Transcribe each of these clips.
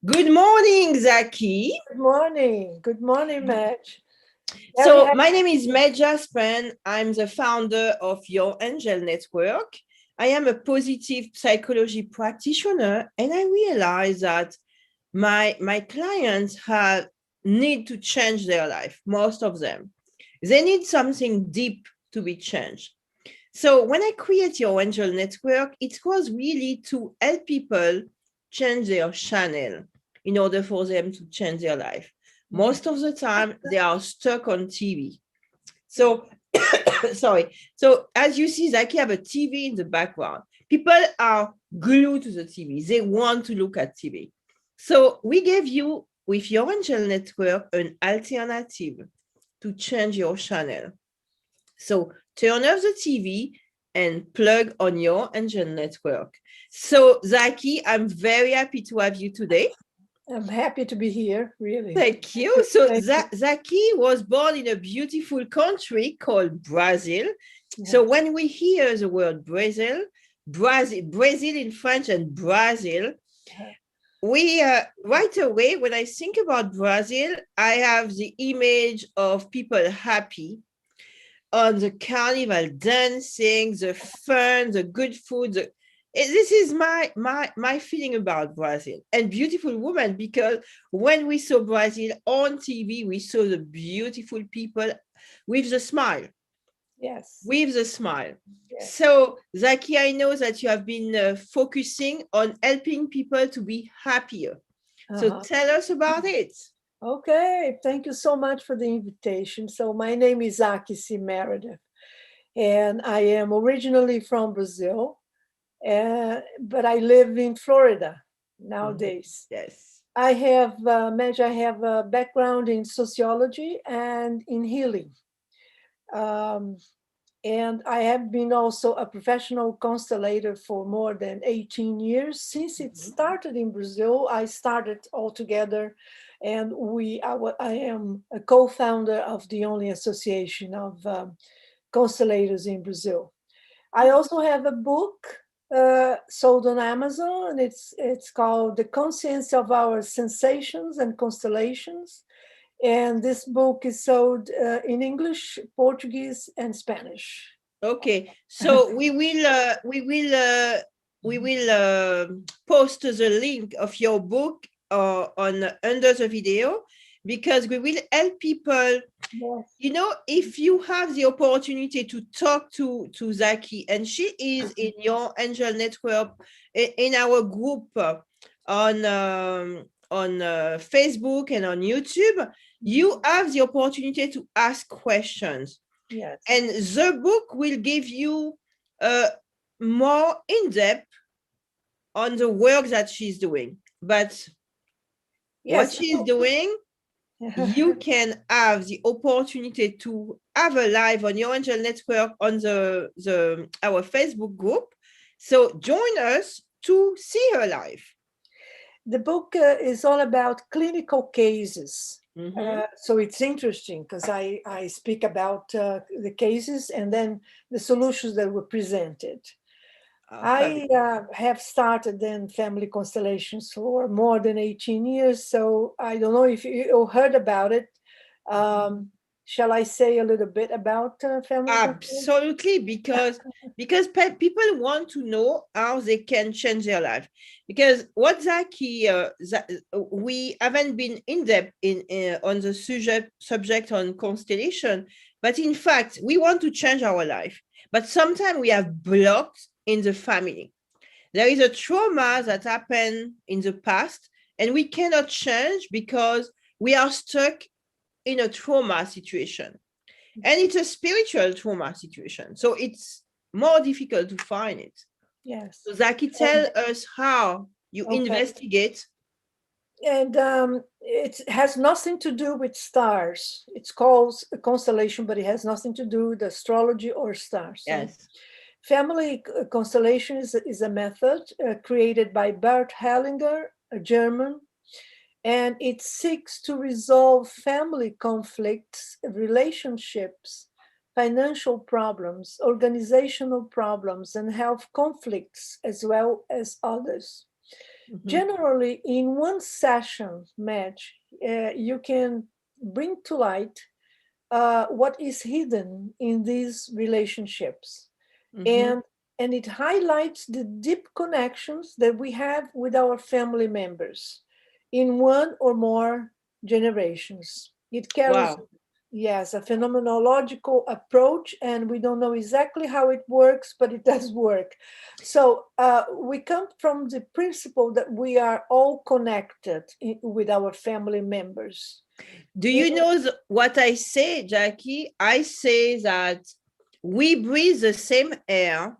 Good morning, Zacquie. Good morning. Good morning, Medge. Very So happy. my name is Medge Jaspan. I'm the founder of Your Angel Network. I am a positive psychology practitioner, and I realize that my clients have need to change their life. Most of them, they need something deep to be changed. So when I create Your Angel Network, it was really to help people change their channel in order for them to change their life. Most of the time, they are stuck on TV. So, sorry. So, as you see, Zacquie have a TV in the background. People are glued to the TV. They want to look at TV. So, we gave you, with your Angel Network, an alternative to change your channel. So, turn off the TV and plug on your Angel Network. So, Zacquie, I'm very happy to have you today. I'm happy to be here, really. Thank you. So Thank you. Zacquie was born in a beautiful country called Brazil. So Yes. when we hear the word Brazil in French and Brazil, we right away, when I think about Brazil, I have the image of people happy on the carnival dancing, the fun, the good food. This is my feeling about Brazil and beautiful women, because when we saw Brazil on TV, we saw the beautiful people with the smile, Yes. with the smile. Yes. So, Zacquie, I know that you have been focusing on helping people to be happier. So, Uh-huh. tell us about it. Okay. Thank you so much for the invitation. So my name is Zaquie C. Meredith, and I am originally from Brazil, but I live in Florida Mhm. nowadays. Yes. Medge, I have a background in sociology and in healing. Um, and I have been also a professional constellator for more than 18 years. Since it Mhm. started in Brazil, I started altogether, and I am a co-founder of the only association of constellators in Brazil. I also have a book sold on Amazon. It's called The Conscience of Our Sensations and Constellations, and this book is sold in English, Portuguese, and Spanish. Okay, so we will post the link of your book on under the video, because we will help people. Yes. If you have the opportunity to talk to Zacquie, and she is in your Angel Network, in our group on Facebook and on YouTube, you have the opportunity to ask questions, Yes. and the book will give you uh, more in depth on the work that she's doing. But what Yes. she's doing, you can have the opportunity to have a live on your Angel Network on the our Facebook group. So join us to see her live. The book is all about clinical cases. Mm-hmm. So it's interesting because I speak about the cases and then the solutions that were presented. I Fabulous. have started in family constellations for more than 18 years, so I don't know if you heard about it. Um, shall I say a little bit about family constellations? Absolutely, because people want to know how they can change their life. Because what we haven't been in depth in on the subject on constellation, but in fact, we want to change our life. But sometimes we have blocked in the family. There is a trauma that happened in the past, and we cannot change because we are stuck in a trauma situation, and it's a spiritual trauma situation, so it's more difficult to find it. Yes. So Zacquie, And, tell us how you okay. investigate. And it has nothing to do with stars. It's called a constellation, but it has nothing to do with astrology or stars. Yes. Family constellation is a method created by Bert Hellinger, a German, and it seeks to resolve family conflicts, relationships, financial problems, organizational problems, and health conflicts, as well as others. Generally, in one session, Medge, you can bring to light what is hidden in these relationships, Mm-hmm. and it highlights the deep connections that we have with our family members in one or more generations. It carries, Wow. yes, a phenomenological approach, and we don't know exactly how it works, but it does work. So we come from the principle that we are all connected with our family members. Do you know what I say, Zacquie? I say that we breathe the same air,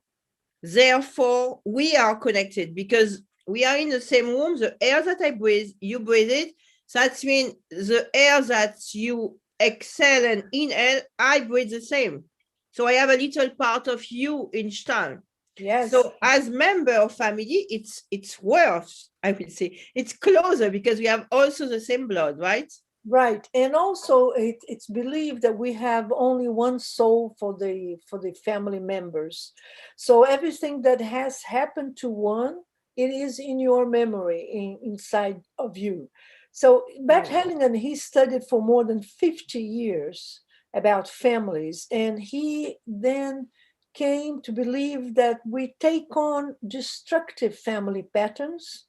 therefore we are connected because we are in the same room. The air that I breathe, you breathe it. That means the air that you exhale and inhale, I breathe the same. So I have a little part of you each time. Yes. So as member of family, it's worse, I would say. It's closer because we have also the same blood, right? Right, and also it's believed that we have only one soul for the family members. So everything that has happened to one, it is in your memory, inside of you. So Bert Oh. Hellinger, he studied for more than 50 years about families, and he then came to believe that we take on destructive family patterns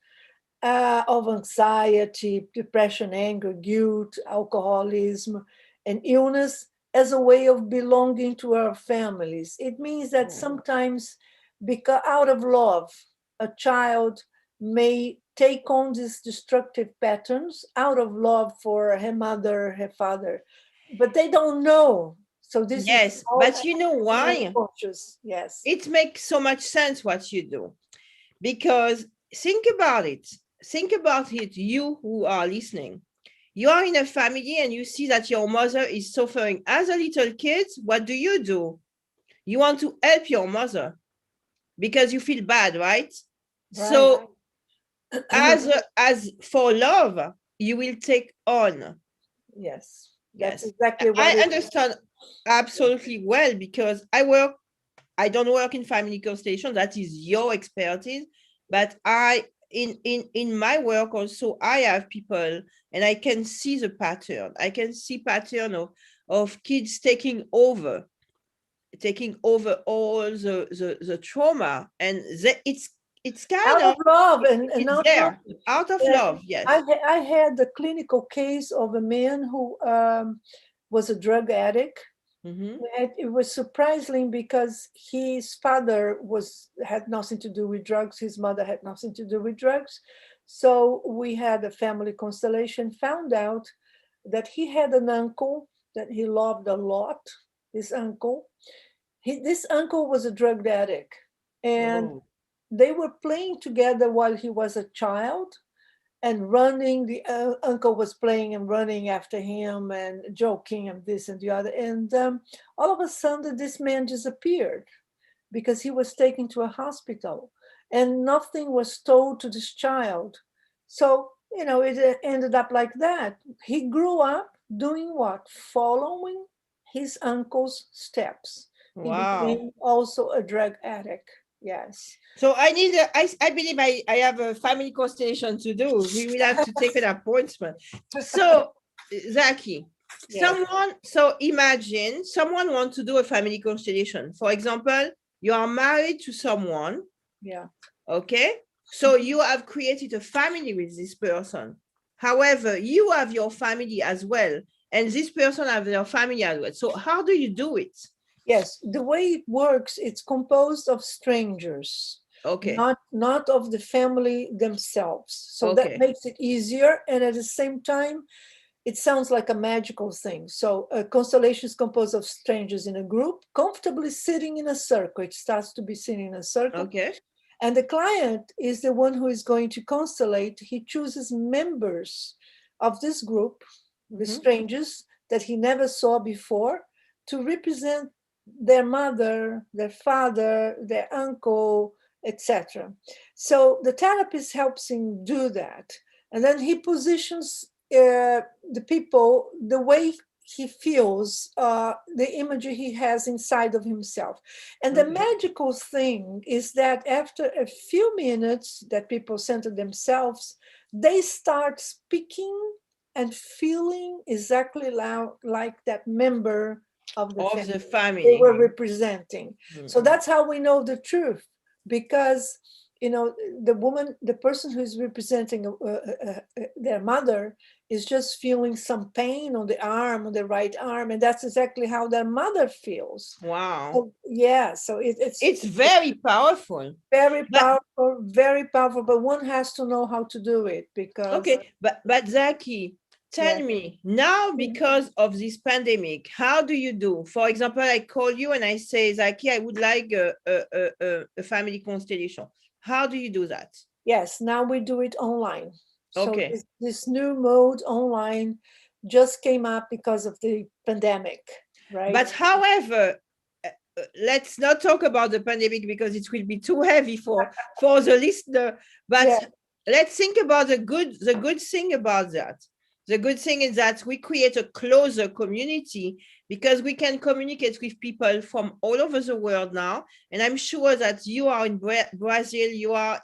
of anxiety, depression, anger, guilt, alcoholism, and illness as a way of belonging to our families. It means that sometimes, because out of love, a child may take on these destructive patterns out of love for her mother, her father, but they don't know. So this is Yes, all but you know why? unconscious. Yes. It makes so much sense what you do because think about it. Think about it, you who are listening. You are in a family and you see that your mother is suffering. As a little kid, what do? You want to help your mother because you feel bad, right? Right. So as for love, you will take on. Yes. That's Yes. exactly what I it is. understand absolutely well because I don't work in family constellation. That is your expertise. But in my work also, I have people and I can see the pattern. I can see pattern of kids taking over all the trauma. And it's kind Out of of love and it's not there knowing. out of Uh, love. Yes. I had the clinical case of a man who was a drug addict. Mm-hmm. It was surprising because his father had nothing to do with drugs. His mother had nothing to do with drugs. So we had a family constellation, found out that he had an uncle that he loved a lot. This uncle, this uncle was a drug addict. And Oh. they were playing together while he was a child and running. The uncle was playing and running after him and joking and this and the other. And all of a sudden, this man disappeared because he was taken to a hospital and nothing was told to this child. So, it ended up like that. He grew up doing what? Following his uncle's steps. He Wow. became also a drug addict. Yes. So I believe I have a family constellation to do. We will have to take an appointment. So, Zacquie, Yes. so imagine someone wants to do a family constellation. For example, you are married to someone, Yeah. okay? So you have created a family with this person. However, you have your family as well, and this person has their family as well. So how do you do it? Yes, the way it works, it's composed of strangers, Okay, not of the family themselves. So that okay, makes it easier, and at the same time, it sounds like a magical thing. So a constellation is composed of strangers in a group, comfortably sitting in a circle. It starts to be sitting in a circle, okay. and the client is the one who is going to constellate. He chooses members of this group, the Mhm. strangers that he never saw before, to represent their mother, their father, their uncle, etc. So the therapist helps him do that. And then he positions the people the way he feels, the image he has inside of himself. And the Okay. magical thing is that after a few minutes that people center themselves, they start speaking and feeling exactly like that member of the Of family the they family. were representing. So Mm-mm. that's how we know the truth, because the person who's representing their mother is just feeling some pain on the arm, on the right arm, and that's exactly how their mother feels. Wow. So, yeah, so It's very powerful. But very powerful, but one has to know how to do it because, okay, but Zacquie, yeah. tell me now, Mhm. because of this pandemic, how do you do? For example, I call you and I say, Zacquie, I would like a family constellation. How do you do that? Yes, now we do it online. So Okay. this new mode online just came up because of the pandemic, right? But however, let's not talk about the pandemic because it will be too heavy for the listener. But Yeah, let's think about the good thing about that. The good thing is that we create a closer community because we can communicate with people from all over the world now. And I'm sure that you are in Brazil, you are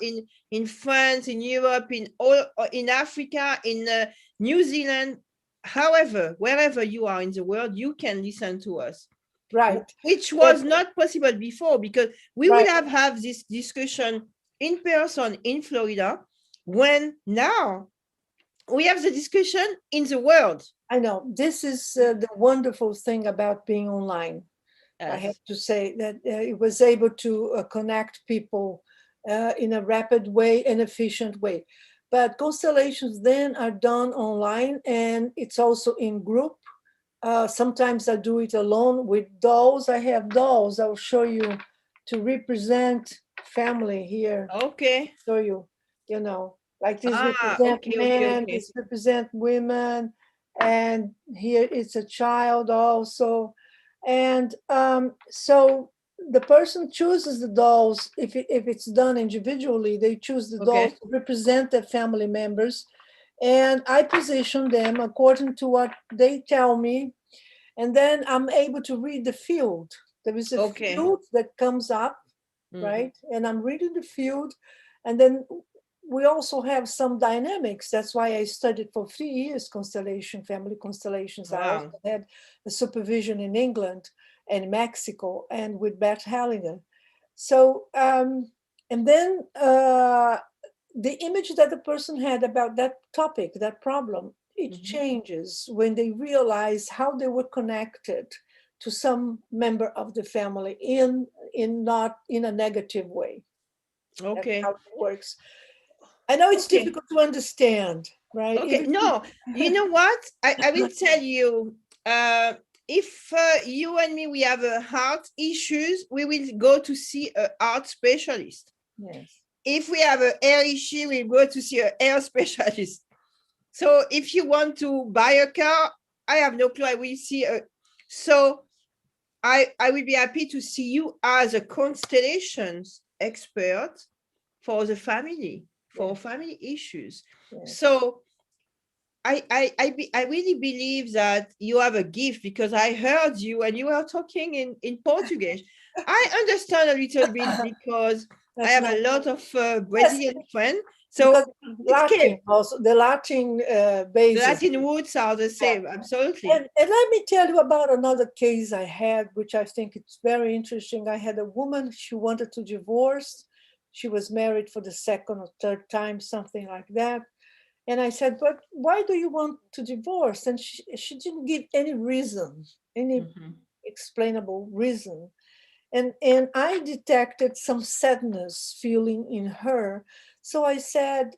in France, in Europe, in Africa, in New Zealand. However, wherever you are in the world, you can listen to us, right. which But was not possible before, because we would right, have this discussion in person in Florida, when now we have the discussion in the world. I know this is the wonderful thing about being online. I have Yes. to say that it was able to connect people in a rapid way and efficient way. But constellations then are done online, and it's also in group. Sometimes I do it alone with dolls. I have dolls. I'll show you to represent family here. Okay. Show you, like this represent Okay, okay, men, okay. this represent women, and here it's a child also. And so the person chooses the dolls. If it's done individually, they choose the dolls Okay. to represent their family members, and I position them according to what they tell me, and then I'm able to read the field. There is a Okay. field that comes up, Mhm. right? And I'm reading the field, and then we also have some dynamics. That's why I studied for 3 years family constellations. I also Wow. had a supervision in England and Mexico, and with Bert Hellinger. So, and then the image that the person had about that topic, that problem, it Mhm. changes when they realize how they were connected to some member of the family in not in a negative way. That's how Okay. it works. I know it's Okay. difficult to understand, right? Okay. Even No, you know what? I will tell you. Uh, if you and me we have heart issues, we will go to see a heart specialist. yes, If we have a hair issue, we go to see a hair specialist. So if you want to buy a car, I have no clue. I will see a. So I will be happy to see you as a constellations expert for the family, for yes, family issues. yes. So I really believe that you have a gift, because I heard you and you were talking in Portuguese. I understand a little bit because I That's have not a lot of yes, Brazilian friends. So because it came. Latin also the Latin The basis. Latin roots are the Yeah. same, absolutely. And let me tell you about another case I had, which I think it's very interesting. I had a woman, she wanted to divorce. She was married for the second or third time, something like that. And I said, but why do you want to divorce? And she didn't give any reason, any Mhm. explainable reason. And I detected some sadness feeling in her. So I said,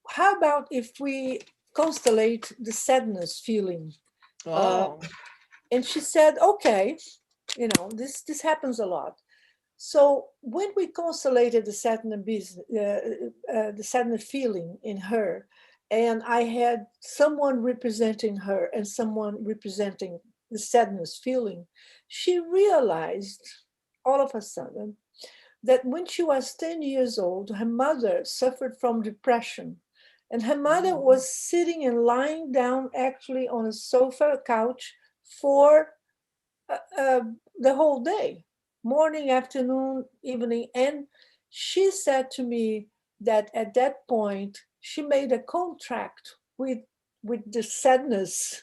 how about if we constellate the sadness feeling? Uh, Oh, and she said, okay, this happens a lot. So when we constellated the sadness feeling in her, and I had someone representing her and someone representing the sadness feeling, she realized all of a sudden that when she was 10 years old, her mother suffered from depression, And her mother was sitting and lying down actually on a sofa, a couch for the whole day, morning, afternoon, evening. And she said to me that at that point she made a contract with the sadness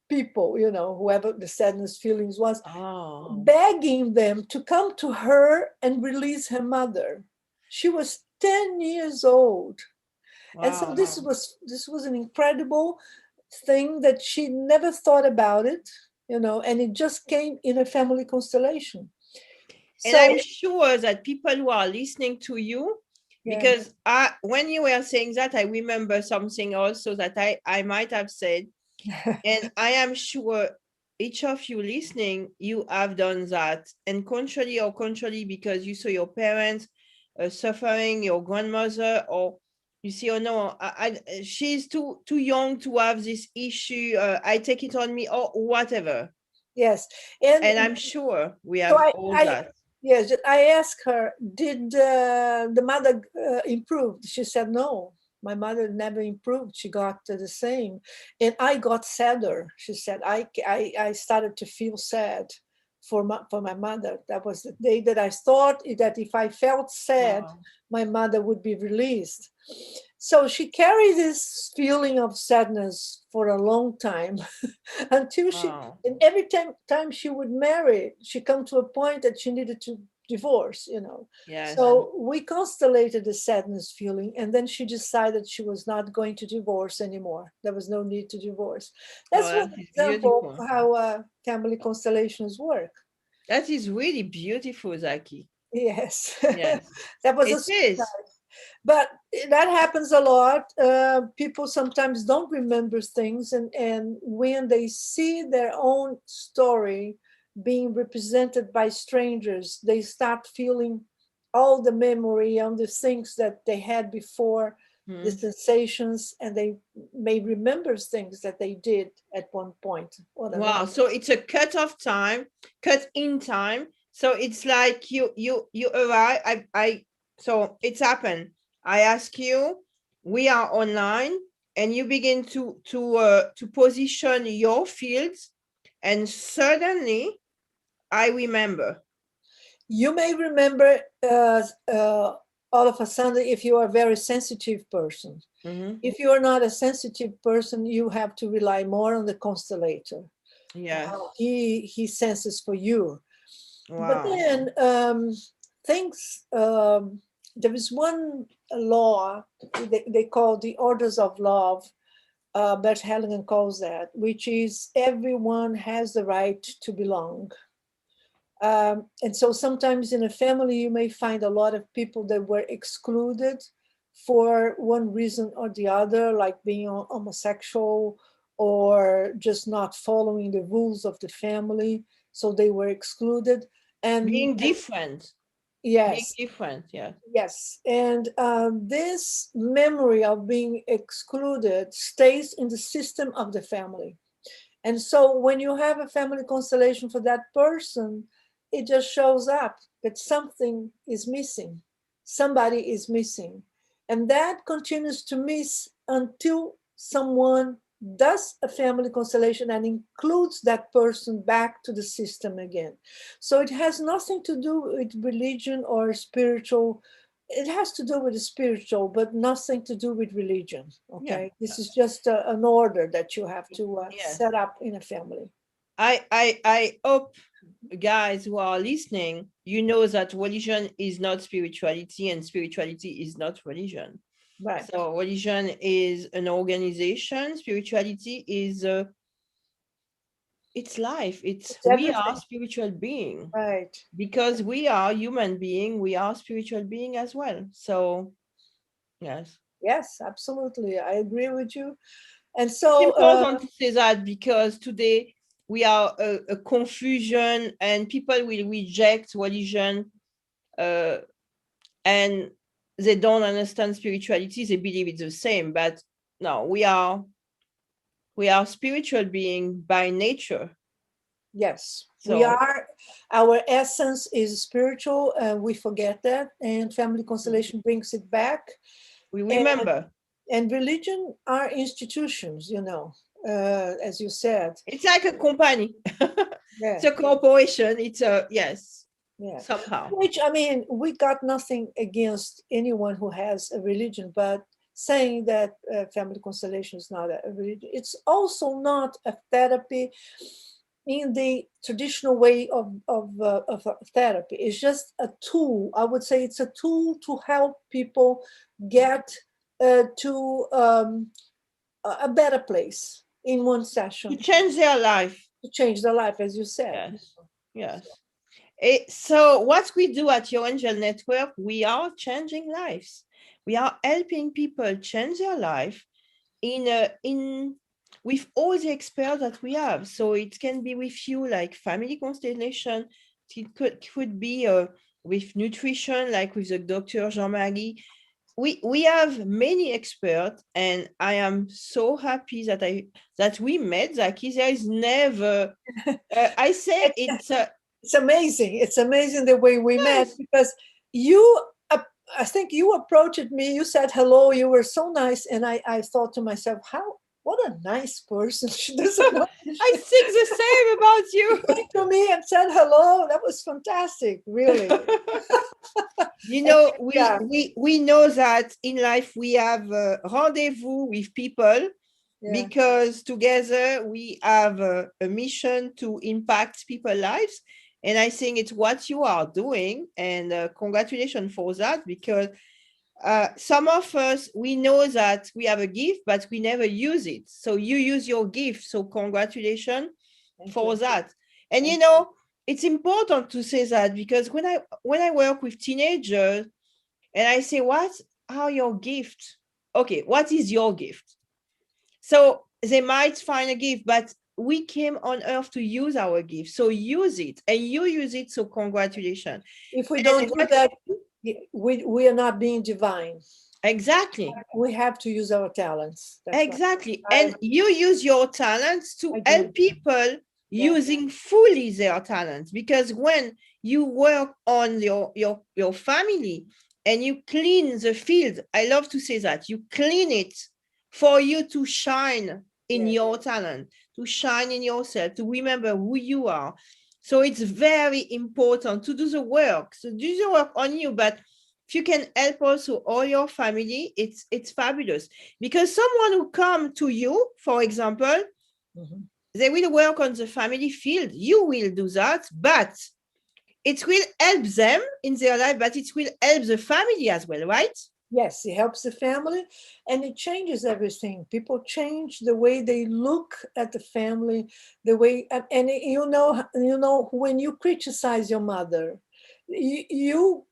people, you know, whoever the sadness feelings was, Oh, begging them to come to her and release her mother. She was 10 years old. And so wow. this was an incredible thing that she never thought about it, you know, and it just came in a family constellation. And I'm So sure that people who are listening to you, yeah. because when you were saying that, I remember something also that I might have said. And I am sure each of you listening, you have done that. And contrary, because you saw your parents suffering, your grandmother, or you see, oh no, she's too young to have this issue. I take it on me, or whatever. Yes. And And I'm sure we so have all that. yes, I asked her, did the mother improve? She said, no, my mother never improved. She got the same. And I got sadder. She said, I started to feel sad for my mother. That was the day that I thought that if I felt sad, Wow. my mother would be released. So she carried this feeling of sadness for a long time until she, Wow. and every time she would marry, she come to a point that she needed to divorce, you know. Yes. So we constellated the sadness feeling, and then she decided she was not going to divorce anymore. There was no need to divorce. Oh, That's one that is example beautiful. of how family constellations work. That is really beautiful, Zacquie. Yes. Yes, That was a it is. but that happens a lot. People sometimes don't remember things, and when they see their own story being represented by strangers, they start feeling all the memory on the things that they had before, the Hmm. sensations, and they may remember things that they did at one point or Wow. another. So it's a cut in time. So it's like you arrive. So it's happened. I ask you, we are online, and you begin to position your fields, and suddenly I remember. You may remember all of a sudden if you are a very sensitive person. Mhm. If you are not a sensitive person, you have to rely more on the constellator, Yes. how he senses for you. But Wow. then things, there is one law they call the orders of love. Bert Hellinger calls that, which is everyone has the right to belong. And so sometimes in a family, you may find a lot of people that were excluded for one reason or the other, like being homosexual or just not following the rules of the family. So they were excluded. Being And different. Being yes, different. Yeah. yes. And this memory of being excluded stays in the system of the family. And so when you have a family constellation for that person, it just shows up that something is missing. Somebody is missing. And that continues to miss until someone does a family constellation and includes that person back to the system again. So it has nothing to do with religion or spiritual. It has to do with the spiritual, but nothing to do with religion. Yeah. Okay, this is just an order that you have to Yes. set up in a family. I hope, guys who are listening, you know that religion is not spirituality, and spirituality is not religion. Right. So religion is an organization. Spirituality is it's life. It's It's we are everything. spiritual being, Right. because we are human being. We are spiritual being as well. So yes, Yes, absolutely. I agree with you. And it's so, important to say that, because today we are a confusion, and people will reject religion, uh, and they don't understand spirituality. They believe it's the same, but no, we are spiritual being by nature. yes, we So are, our essence is spiritual, and we forget that. And family constellation brings it back. we And remember. And religion are institutions, you know, as you said. It's like a company. Yeah. It's a corporation. It's a, yes, Yeah. somehow. Which, I mean, we got nothing against anyone who has a religion, but saying that family constellation is not a religion, it's also not a therapy in the traditional way of therapy. It's just a tool. I would say it's a tool to help people get to a better place in one To session, change their life. to change their life, as you said. Yes. Yes. So what we do at Your Angel Network, we are changing lives. We are helping people change their life in with all the experts that we have. So it can be with you like family constellation. It could be with nutrition, like with the Dr. Jean-Marie. We have many experts, and I am so happy that we met, Zaquie. There is never I say it's It's amazing. It's amazing the way we met yes. because you, I think you approached me, you said hello, you were so nice. And I thought to myself, what a nice person. She doesn't know. I think the same about you. She came to me and said hello. That was fantastic, really. You And know, yeah, we know that in life we have a rendezvous with people yeah. because together we have a mission to impact people's lives. And I think it's what you are doing. And congratulations for that, because some of us, we know that we have a gift, but we never use it. So you use your gift. So congratulations Thank for you. that. And Thank you know, it's important to say that, because when I work with teenagers and I say, what are your gifts? Okay, what is your gift? So they might find a gift, but we came on earth to use our gift. So use it, and you use it. So congratulations. If we And don't do that, we are not being divine. exactly. We have to use our talents. That's right. Exactly. And you use your talents to I help do. people Yeah. using fully their talents. Because when you work on your family and you clean the field, I love to say that you clean it for you to shine in Yes. your talent, to shine in yourself, to remember who you are. So it's very important to do the work. So do the work on you, but if you can help also all your family, it's fabulous. Because someone who come to you, for example, Mhm. they will work on the family field. You will do that, but it will help them in their life, but it will help the family as well, right? Yes, it helps the family and it changes everything. People change the way they look at the family, the way, and when you criticize your mother, you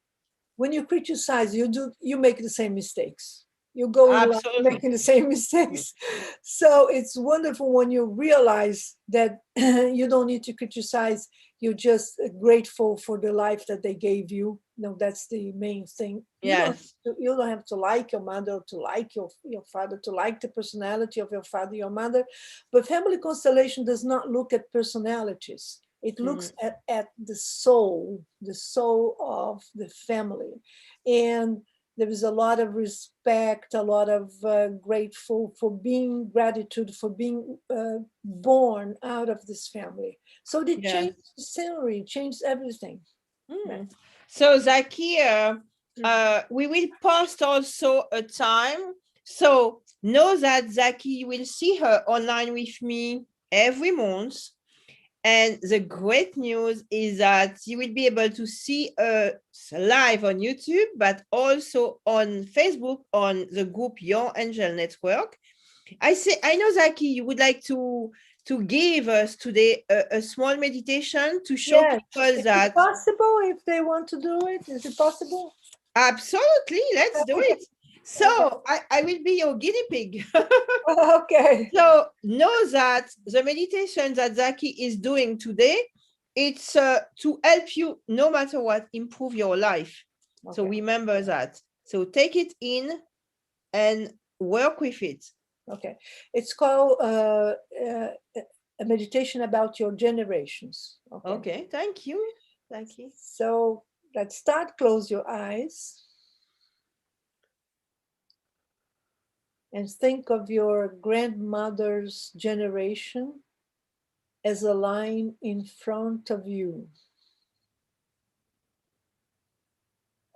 when you criticize, you make the same mistakes. You go in life Absolutely. making the same mistakes. So it's wonderful when you realize that you don't need to criticize. You're just grateful for the life that they gave you. No, that's the main thing. Yes. You don't have to like your mother, to like your father, to like the personality of your father, your mother. But family constellation does not look at personalities. It looks at the soul of the family. And there is a lot of respect, a lot of grateful for being gratitude for being born out of this family. So they Yes. change the scenery, change everything. So Zaquie, we will post also a time. So know that Zaquie will see her online with me every month. And the great news is that you will be able to see us live on YouTube, but also on Facebook on the group Your Angel Network. I know, Zaquie, you would like to give us today a small meditation to show Yes. people Is it that possible if they want to do it? Is it possible? absolutely, let's do Okay. it. So I will be your guinea pig. Okay. So know that the meditation that Zaquie is doing today, it's to help you, no matter what, improve your life. So Okay. remember that. So take it in and work with it. Okay. It's called a meditation about your generations. Okay. Okay, thank you, Zaquie. So let's start. Close your eyes. And think of your grandmother's generation as a line in front of you.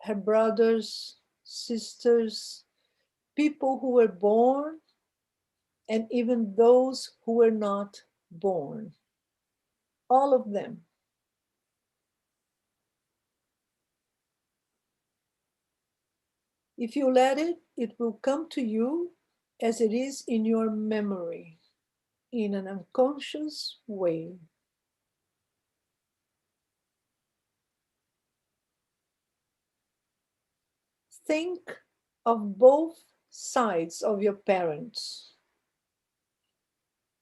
Her brothers, sisters, people who were born, and even those who were not born. All of them. If you let it, it will come to you as it is in your memory, in an unconscious way. Think of both sides of your parents.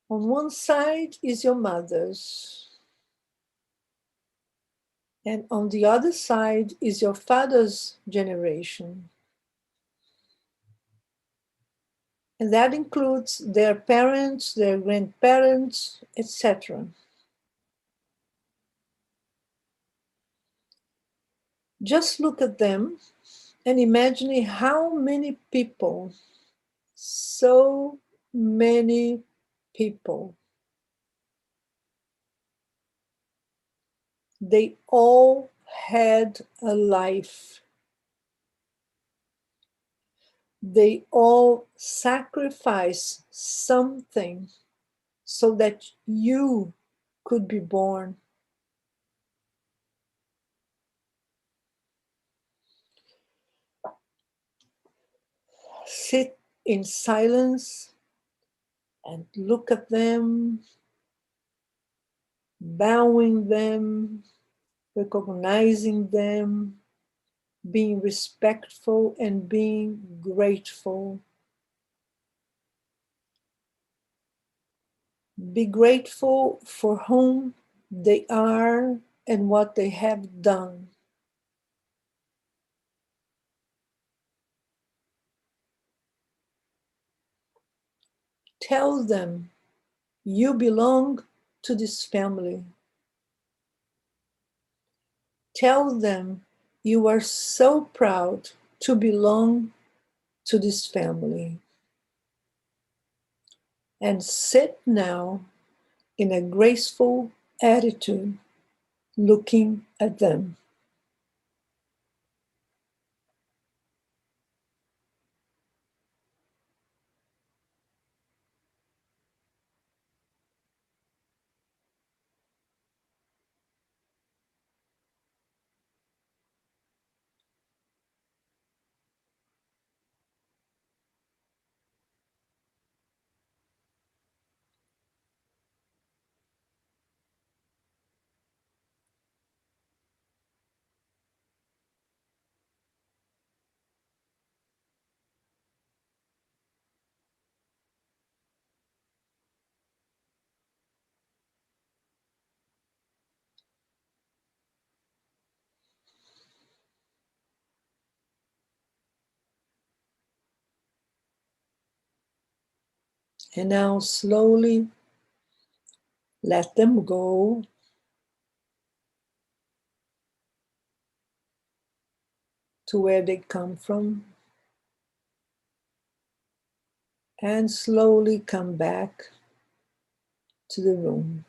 On one side is your mother's, and on the other side is your father's generation. And that includes their parents, their grandparents, etc. Just look at them and imagine how many people, so many people, they all had a life. They all sacrificed something so that you could be born. Sit in silence and look at them, bowing them, recognizing them, being respectful and being grateful. Be grateful for whom they are and what they have done. Tell them you belong to this family. Tell them you are so proud to belong to this family. And sit now in a graceful attitude, looking at them. And now slowly let them go. To where they come from. And slowly come back to the room.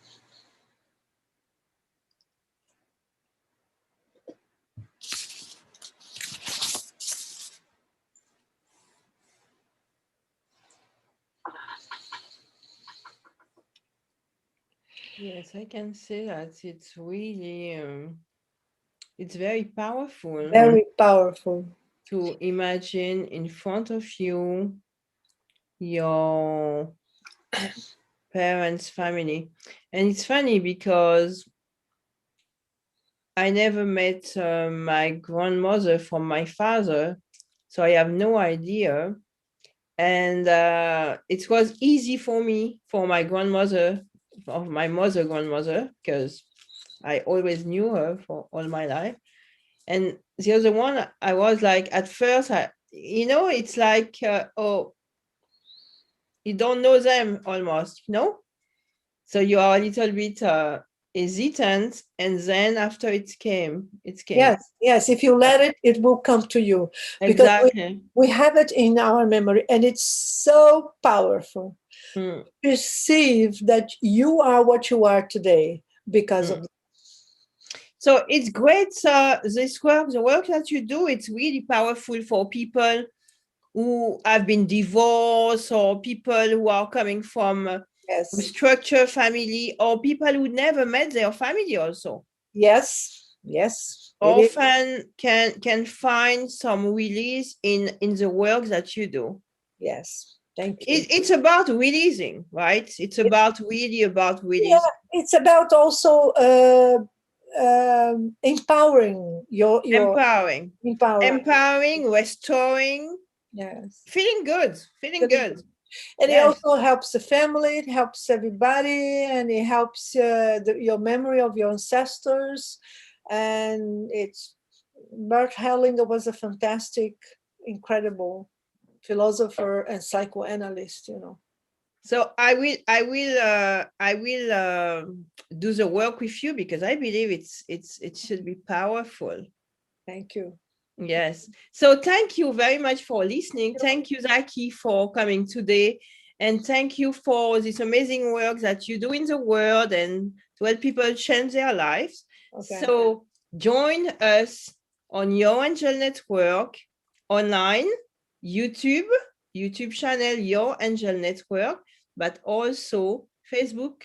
Yes, I can say that it's really, it's very powerful Very powerful. to imagine in front of you your parents' family. And it's funny because I never met my grandmother from my father, so I have no idea. And it was easy for me, for my grandmother, of my mother grandmother, because I always knew her for all my life. And the other one, I was like, at first, it's like, oh, you don't know them almost, So you are a little bit hesitant, and then after it came. Yes. If you let it, it will come to you because Exactly. we have it in our memory, and it's so powerful. Mm, Perceive that you are what you are today because mm. of. So it's great. This work, the work that you do, it's really powerful for people who have been divorced, or people who are coming from Yes. structured family, or people who never met their family also. Yes. It is. Often can find some release in the work that you do. Yes. Thank you. It's about releasing, right? It's really about Yeah, releasing. it's about also empowering your Empowering. empowering. Empowering, restoring, Yes. feeling good. Feeling Really good. good. And it Yes. also helps the family, it helps everybody, and it helps your memory of your ancestors. And it's Bert Hellinger was a fantastic, incredible philosopher and psychoanalyst, you know. So I will do the work with you, because I believe it should be powerful. Thank you. Yes. So thank you very much for listening. Thank you, Zacquie, for coming today. And thank you for this amazing work that you do in the world and to help people change their lives. Okay. So join us on Your Angel Network online, YouTube channel, Your Angel Network, but also Facebook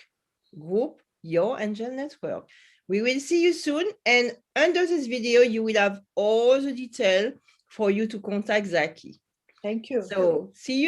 group, Your Angel Network. We will see you soon. And under this video, you will have all the detail for you to contact Zacquie. Thank you. So see you